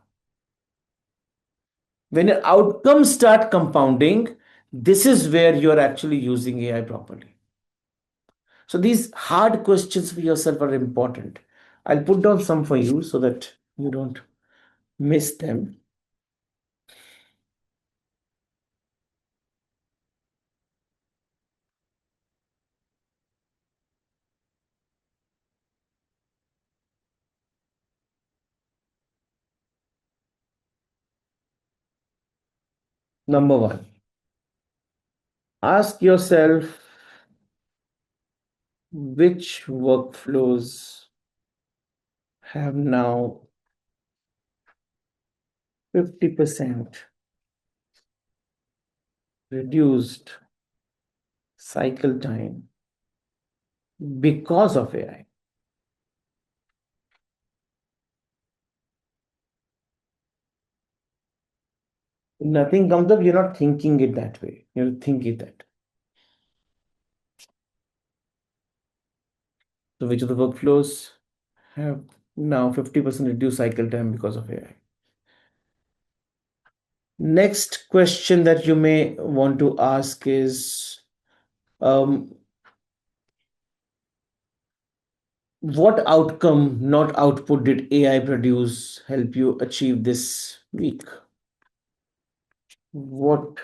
When your outcomes start compounding, this is where you're actually using AI properly. So these hard questions for yourself are important. I'll put down some for you so that you don't miss them. Number one, ask yourself which workflows have now 50% reduced cycle time because of AI. If nothing comes up, you're not thinking it that way. You're thinking that. So which of the workflows have now 50% reduced cycle time because of AI? Next question that you may want to ask is, um, what outcome, not output, did AI produce help you achieve this week? What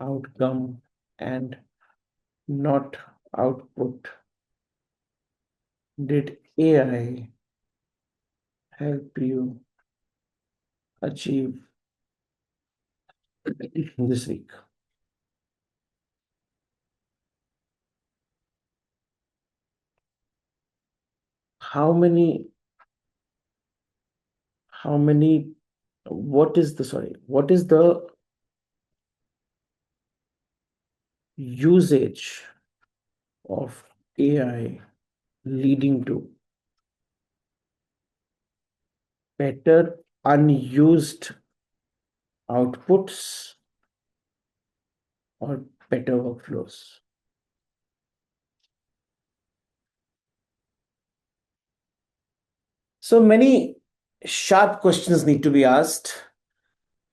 outcome and not output did AI help you achieve this week? How many, how many, what is the usage of AI leading to better unused outputs or better workflows? So many sharp questions need to be asked,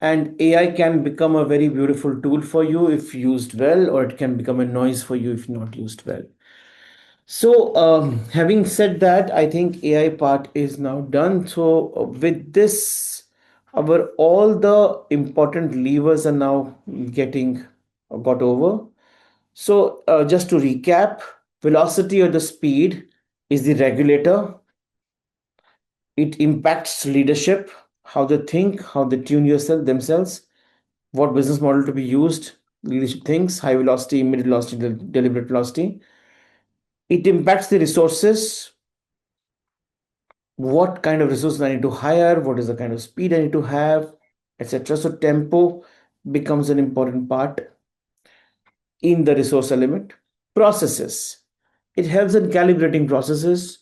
and AI can become a very beautiful tool for you if used well, or it can become a noise for you if not used well. So, having said that, I think AI part is now done. So, with this, our all the important levers are now getting got over. So, just to recap, velocity or the speed is the regulator. It impacts leadership, how they think, how they tune yourself themselves, what business model to be used. Leadership thinks high velocity, mid velocity, deliberate velocity. It impacts the resources, what kind of resources I need to hire, what is the kind of speed I need to have, etc. So tempo becomes an important part in the resource element. Processes. It helps in calibrating processes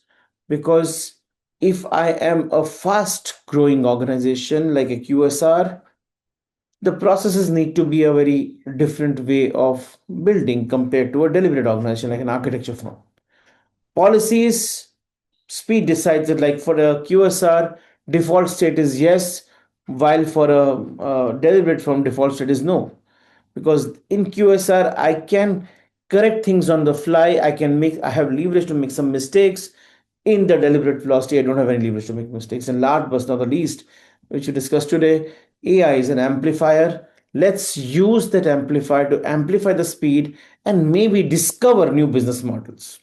because if I am a fast growing organization like a QSR, the processes need to be a very different way of building compared to a deliberate organization like an architecture firm. Policies, speed decides it, like for a QSR, default state is yes, while for a deliberate firm, default state is no. Because in QSR, I can correct things on the fly. I have leverage to make some mistakes. In the deliberate velocity, I don't have any leverage to make mistakes. And last but not the least, which we discussed today, AI is an amplifier. Let's use that amplifier to amplify the speed and maybe discover new business models.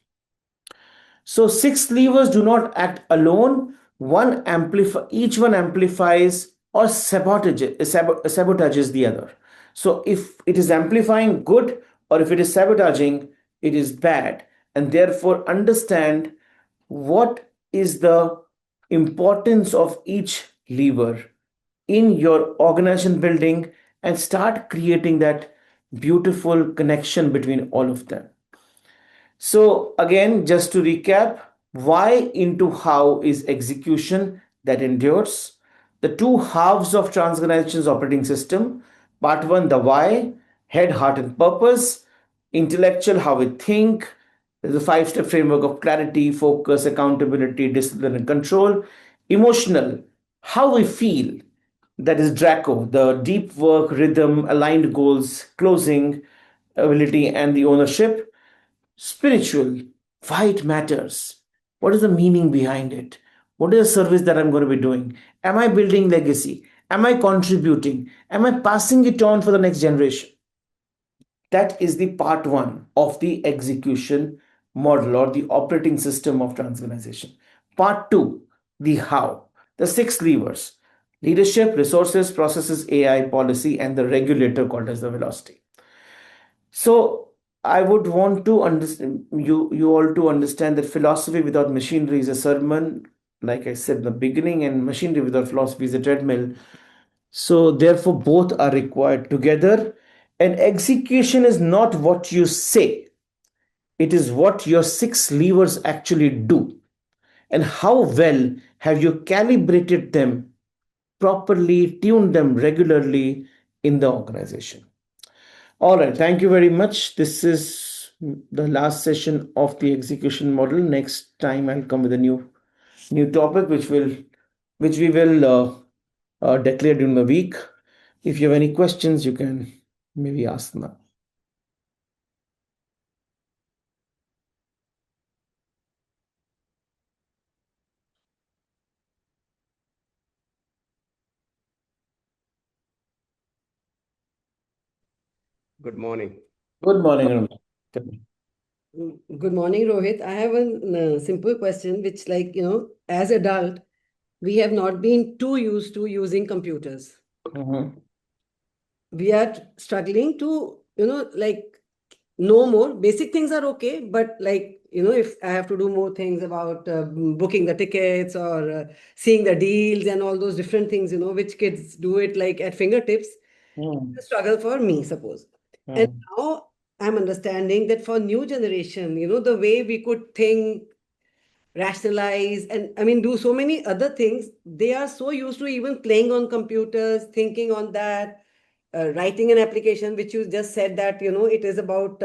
So six levers do not act alone. Each one amplifies or sabotages the other. So if it is amplifying, good, or if it is sabotaging, it is bad. And therefore, understand what is the importance of each lever in your organization building and start creating that beautiful connection between all of them. So, again, just to recap, why into how is execution that endures. The two halves of transorganization's operating system. Part one, the why, head, heart, and purpose. Intellectual, how we think. There's a five-step framework of clarity, focus, accountability, discipline, and control. Emotional, how we feel. That is Draco, the deep work, rhythm, aligned goals, closing ability, and the ownership. Spiritual, why it matters, what is the meaning behind it, what is the service that I'm going to be doing, am I building legacy, am I contributing, am I passing it on for the next generation. That is the part one of the execution model or the operating system of transorganization. Part two, the how, the six levers: leadership, resources, processes, AI, policy, and the regulator called as the velocity. So I would want to understand you all to understand that philosophy without machinery is a sermon, like I said in the beginning, and machinery without philosophy is a treadmill. So therefore, both are required together. And execution is not what you say; it is what your six levers actually do, and how well have you calibrated them properly, tuned them regularly in the organization. All right, thank you very much. This is the last session of the execution model. Next time I'll come with a new topic which we will declare during the week. If you have any questions, you can maybe ask now. Good morning. Good morning, Ramesh. Good morning, Rohit. I have a simple question, which, like, as adult, we have not been too used to using computers. Mhm. We are struggling to, like, know more. Basic things are okay, but like, if I have to do more things about booking the tickets or seeing the deals and all those different things, which kids do it like at fingertips, Mm, a struggle for me, suppose. And mm, now I'm understanding that for new generation, the way we could think, rationalize, and I mean do so many other things. They are so used to even playing on computers, thinking on that, writing an application, which you just said that it is about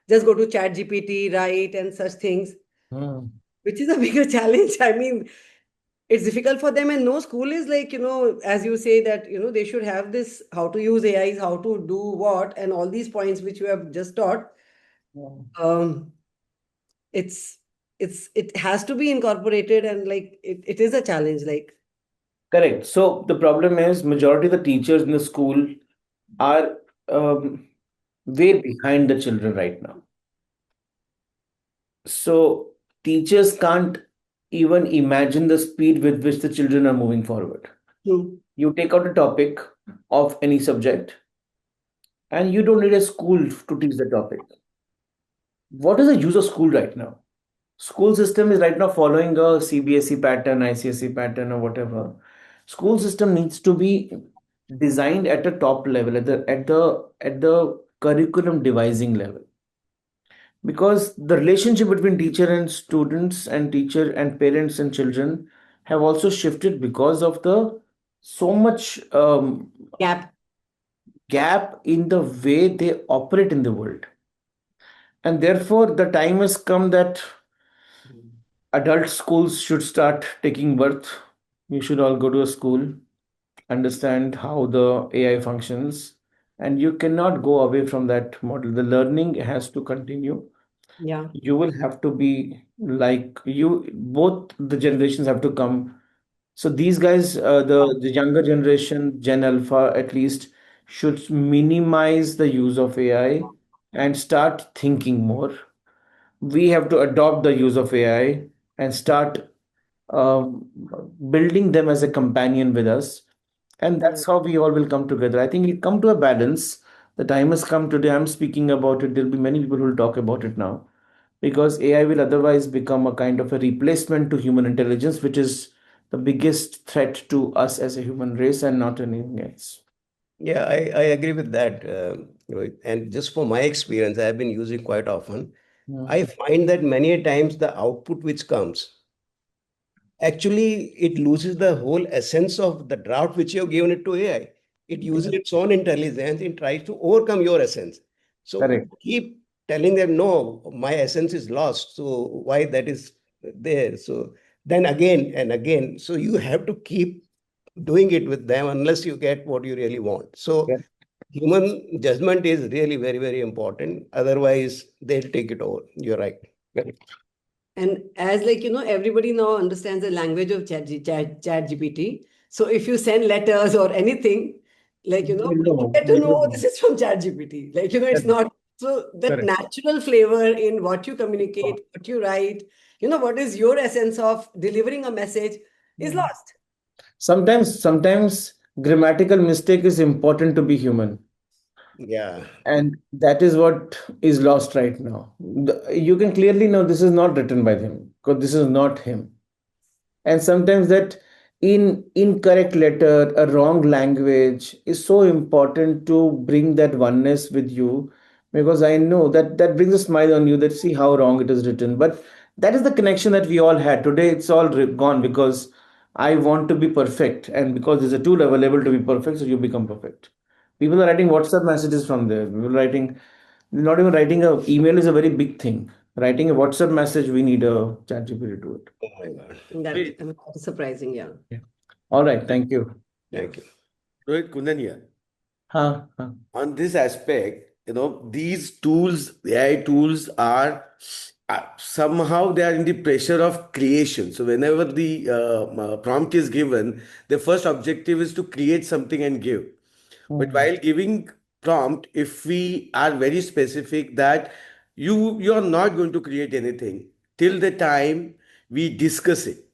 just go to chat gpt, write and such things, mm. which is a bigger challenge. I mean, it's difficult for them, and no school is like, as you say that they should have this, how to use ais, how to do what, and all these points which you have just taught. Mm. um it's it has to be incorporated, and like it is a challenge, like. Correct. So the problem is majority of the teachers in the school are way behind the children right now. So teachers can't even imagine the speed with which the children are moving forward. Hmm. You take out a topic of any subject and you don't need a school to teach the topic. What is the use of school right now? School system is right now following a CBSE pattern, ICSE pattern, or whatever. School system needs to be designed at a top level, at the curriculum devising level, because the relationship between teacher and students and teacher and parents and children have also shifted because of the so much Gap. gap in the way they operate in the world. And therefore the time has come that adult schools should start taking birth. You should all go to a school, understand how the AI functions, and you cannot go away from that model. The learning has to continue. Yeah. You will have to be like you, both the generations have to come. So these guys, the younger generation, Gen Alpha at least, should minimize the use of AI and start thinking more. We have to adopt the use of AI and start um, building them as a companion with us. And Yeah. that's how we all will come together. I think we'll come to a balance. The time has come today. I'm speaking about it. There'll be many people who will talk about it now, because AI will otherwise become a kind of a replacement to human intelligence, which is the biggest threat to us as a human race and not anything else. Yeah, I agree with that. Rohit. And just for my experience, I have been using quite often. Mm. I find that many a times the output which comes, actually, it loses the whole essence of the draft which you have given it to AI. It uses its own intelligence and tries to overcome your essence. So Correct. keep telling them, no, my essence is lost. So why that is there? So then again and again. So you have to keep doing it with them unless you get what you really want. So Correct. human judgment is really very, very important. Otherwise, they'll take it over. You're right. Correct. And as, like, everybody now understands the language of chat GPT. So if you send letters or anything, like, They people know. get to They know, will "Oh, know. this is from chat GPT." Like, it's Correct. not, so that Correct. natural flavor in what you communicate, what you write, what is your essence of delivering a message is Mm. lost. Sometimes grammatical mistake is important to be human. Yeah. And that is what is lost right now. You can clearly know this is not written by him because this is not him. And sometimes that incorrect letter, a wrong language is so important to bring that oneness with you, because I know that that brings a smile on you, that see how wrong it is written. But that is the connection that we all had. Today it's all gone because I want to be perfect. And because there's a tool available to be perfect, so you become perfect. People are writing WhatsApp messages from there. People writing, not even writing a email is a very big thing. Writing a WhatsApp message, we need a ChatGPT to do it. Oh my God. That, Rohit, I mean, that is surprising, yeah. Yeah. All right. Thank you. Thank you. Rohit Kundan here. Huh, huh. On this aspect, these tools, AI tools are somehow they are in the pressure of creation. So whenever the prompt is given, the first objective is to create something and give. But Hmm, while giving prompt, if we are very specific that you are not going to create anything till the time we discuss it.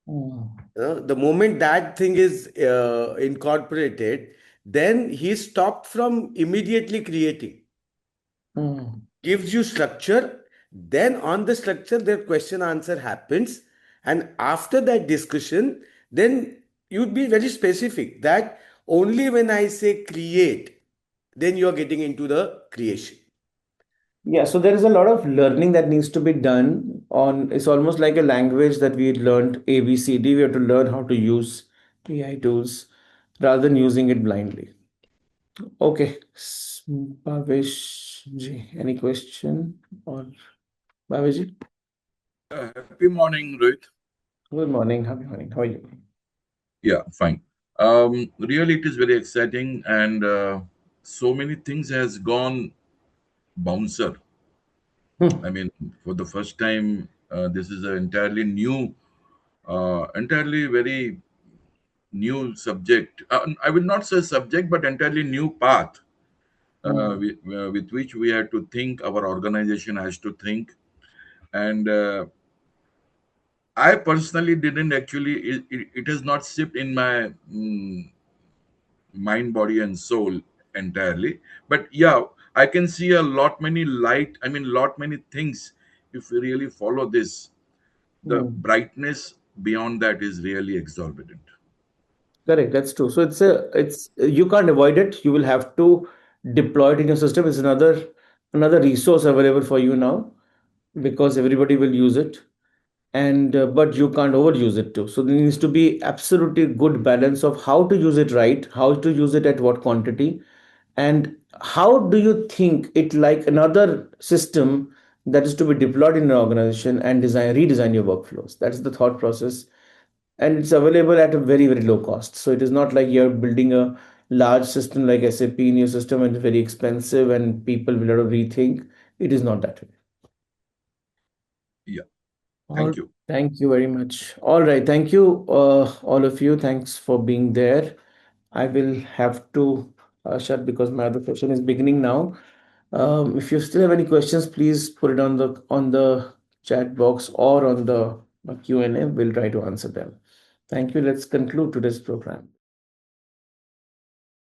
hmm, The moment that thing is incorporated, then he stopped from immediately creating, hmm. gives you structure, then on the structure their question answer happens, and after that discussion, then you'd be very specific that only when I say create, then you are getting into the creation. Yeah, so there is a lot of learning that needs to be done on, it's almost like a language that we learned ABCD. We have to learn how to use AI tools rather than using it blindly. Okay. Bhavesh ji, any question? Or Bhavesh ji? Happy morning, Rohit. Good morning. Happy morning. How are you? Yeah, fine. Really, it is very exciting, and so many things has gone bouncer. Hmm, I mean, for the first time, this is an entirely new, entirely very new subject. I will not say subject, but entirely new path hmm, with which we have to think. Our organization has to think, and I personally didn't actually. It has not sipped in my mind, body, and soul entirely. But yeah, I can see a lot many light. I mean, lot many things. If we really follow this, the hmm. brightness beyond that is really exorbitant. Correct. That's true. So it's you can't avoid it. You will have to deploy it in your system. It's another resource available for you now because everybody will use it. And but you can't overuse it too. So there needs to be absolutely good balance of how to use it right, how to use it at what quantity, and how do you think it like another system that is to be deployed in an organization and redesign your workflows. That's the thought process, and it's available at a very low cost. So it is not like you're building a large system like SAP in your system and it's very expensive and people will have to rethink. It is not that way. Yeah. All, Thank you. thank you very much. All right, thank you, all of you. Thanks for being there. I will have to shut because my other session is beginning now. If you still have any questions, please put it on the chat box or on the Q&A. We'll try to answer them. Thank you. Let's conclude today's program.